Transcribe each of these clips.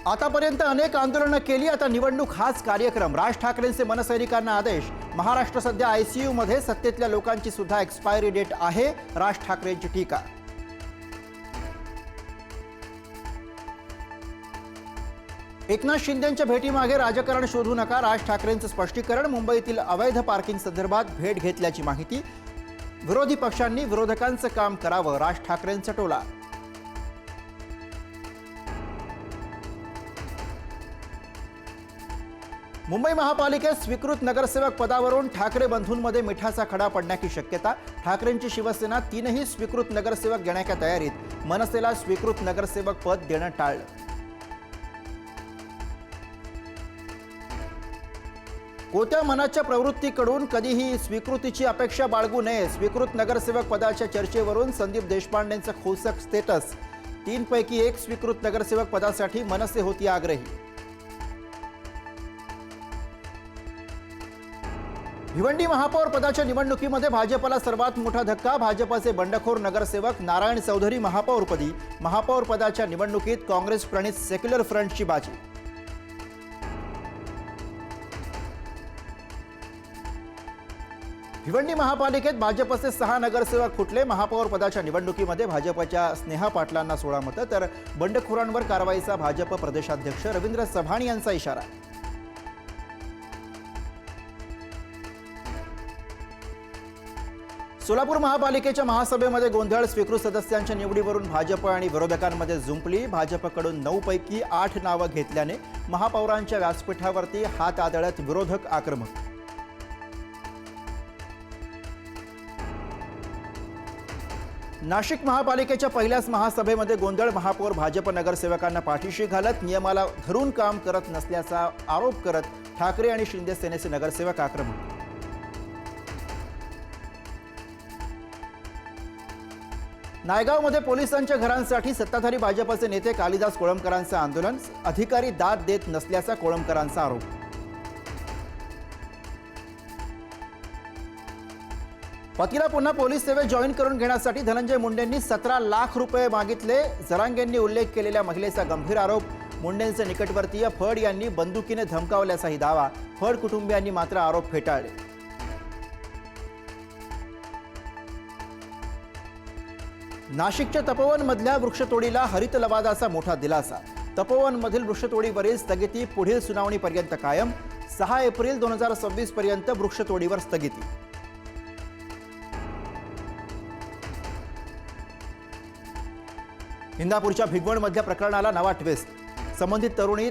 आतापर्यंत अनेक आंदोलनं केली, आता निवडणूक हाच कार्यक्रम। राज ठाकरेंचे मनसैनिकांना आदेश। महाराष्ट्र सध्या आयसीयू मध्ये, सत्तेतल्या लोकांची सुद्धा एक्सपायरी डेट आहे, राज ठाकरेंची टीका। एकनाथ शिंदेंच्या भेटीमागे राजकारण शोधू नका, राज ठाकरेंचं स्पष्टीकरण। मुंबईतील अवैध पार्किंग संदर्भात भेट घेतल्याची माहिती। विरोधी पक्षांनी विरोधकांचं काम करावं, राज ठाकरेंचा टोला। मुंबई महापालिकेत स्वीकृत नगरसेवक पदावरून ठाकरे बंधूंमध्ये मिठाचा खडा पडण्याची शक्यता। ठाकरेंची शिवसेना तीनही स्वीकृत नगरसेवक देण्याच्या तयारीत, मनसेला स्वीकृत नगरसेवक पद देणं टाळलं। कोत्या मनाच्या प्रवृत्तीकडून कधीही स्वीकृतीची अपेक्षा बाळगू नये। स्वीकृत नगरसेवक पदाच्या चर्चेवरून संदीप देशपांडेंचं खोचक स्टेटस। 3 पैकी 1 स्वीकृत नगरसेवक पदासाठी मनसे होती आग्रही। भिवंडी महापौर पदाच्या निवडणुकीमध्ये भाजपला सर्वात मोठा धक्का। भाजपचे बंडखोर नगरसेवक नारायण चौधरी महापौरपदी। महापौर पदाच्या निवडणुकीत काँग्रेस प्रणित सेक्युलर फ्रंटची बाजी। भिवंडी महापालिकेत भाजपचे 6 नगरसेवक फुटले। महापौर पदाच्या निवडणुकीमध्ये भाजपच्या स्नेहा पाटलांना 16 मतं, तर बंडखोरांवर कारवाईचा भाजप प्रदेशाध्यक्ष रवींद्र चव्हाण यांचा इशारा। सोलापूर महापालिकेच्या महासभेमध्ये गोंधळ। स्वीकृत सदस्यांच्या निवडीवरून भाजप आणि विरोधकांमध्ये जुंपली। भाजपकडून 9 पैकी 8 नावं घेतल्याने महापौरांच्या व्यासपीठावरती हात आदळत विरोधक आक्रमक। नाशिक महापालिकेच्या पहिल्याच महासभेमध्ये गोंधळ। महापौर भाजप नगरसेवकांना पाठीशी घालत नियमाला धरून काम करत नसल्याचा आरोप करत ठाकरे आणि शिंदे सेनेचे नगरसेवक आक्रमक। नायगावमध्ये पोलिसांच्या घरांसाठी सत्ताधारी भाजपचे नेते कालिदास कोळंबकरांचं आंदोलन। अधिकारी दाद देत नसल्याचा कोळंबकरांचा आरोप। पतीला पुन्हा पोलीस सेवेत जॉईन करून घेण्यासाठी धनंजय मुंडेंनी 17 लाख रुपये मागितले। जरांगेंनी उल्लेख केलेल्या महिलेचा गंभीर आरोप। मुंडेंचे निकटवर्तीय फड यांनी बंदुकीने धमकावल्याचाही दावा। फड कुटुंबियांनी मात्र आरोप फेटाळले। नाशिकच्या तपोवनमधल्या वृक्षतोडीला हरित लवादाचा मोठा दिलासा। तपोवनमधील वृक्षतोडीवरील स्थगिती पुढील सुनावणीपर्यंत कायम। 6 एप्रिल 2026 पर्यंत वृक्षतोडीवर स्थगिती। इंदापूरच्या भिगवणमधल्या प्रकरणाला नवा ट्विस्ट। संबंधित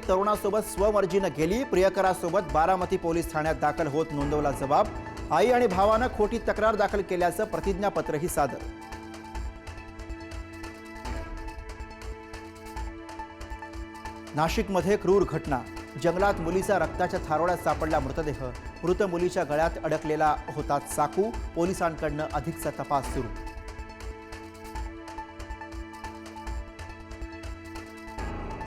तरुणासोबत स्वमर्जीनं गेली। प्रियकरासोबत बारामती पोलीस ठाण्यात दाखल होत नोंदवला जबाब। आई आणि भावानं खोटी तक्रार दाखल केल्याचं प्रतिज्ञापत्रही सादर। नाशिकमध्ये क्रूर घटना। जंगलात मुलीचा रक्ताच्या थारोळ्यात सापडला मृतदेह। मृत मुलीच्या गळ्यात अडकलेला होता चाकू। पोलिसांकडून अधिकचा तपास सुरू।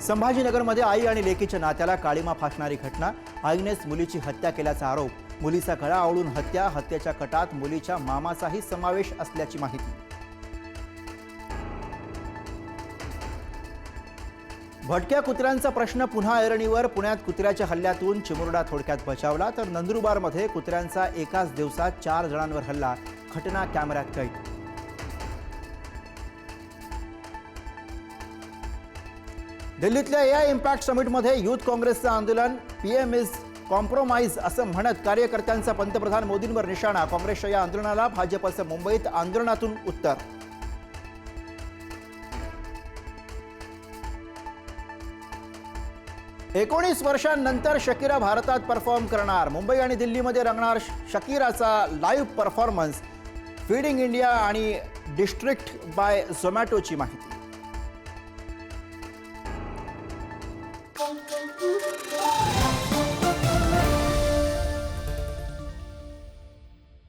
संभाजीनगरमध्ये आई आणि लेकीच्या नात्याला काळीमा फासणारी घटना। आईनेच मुलीची हत्या केल्याचा आरोप। मुलीचा गळा आवळून हत्या। हत्येच्या कटात मुलीच्या मामाचाही समावेश असल्याची माहिती। भटक्या कुत्र्यांचा प्रश्न पुन्हा ऐरणीवर। पुण्यात कुत्र्याच्या हल्ल्यातून चिमुरडा थोडक्यात बचावला, तर नंदुरबारमध्ये कुत्र्यांचा एकाच दिवसात 4 जणांवर हल्ला। घटना कॅमेऱ्यात कैद। दिल्लीतल्या एआय इम्पॅक्ट समिटमध्ये युथ काँग्रेसचं आंदोलन। पीएम इज कॉम्प्रोमाइज असं म्हणत कार्यकर्त्यांचा पंतप्रधान मोदींवर निशाणा। काँग्रेसच्या या आंदोलनाला भाजपचं मुंबईत आंदोलनातून उत्तर। 19 वर्षांनंतर शकीरा भारतात परफॉर्म करणार। मुंबई आणि दिल्लीमध्ये रंगणार शकीराचा लाईव्ह परफॉर्मन्स। फीडिंग इंडिया आणि डिस्ट्रिक्ट बाय झोमॅटोची माहिती।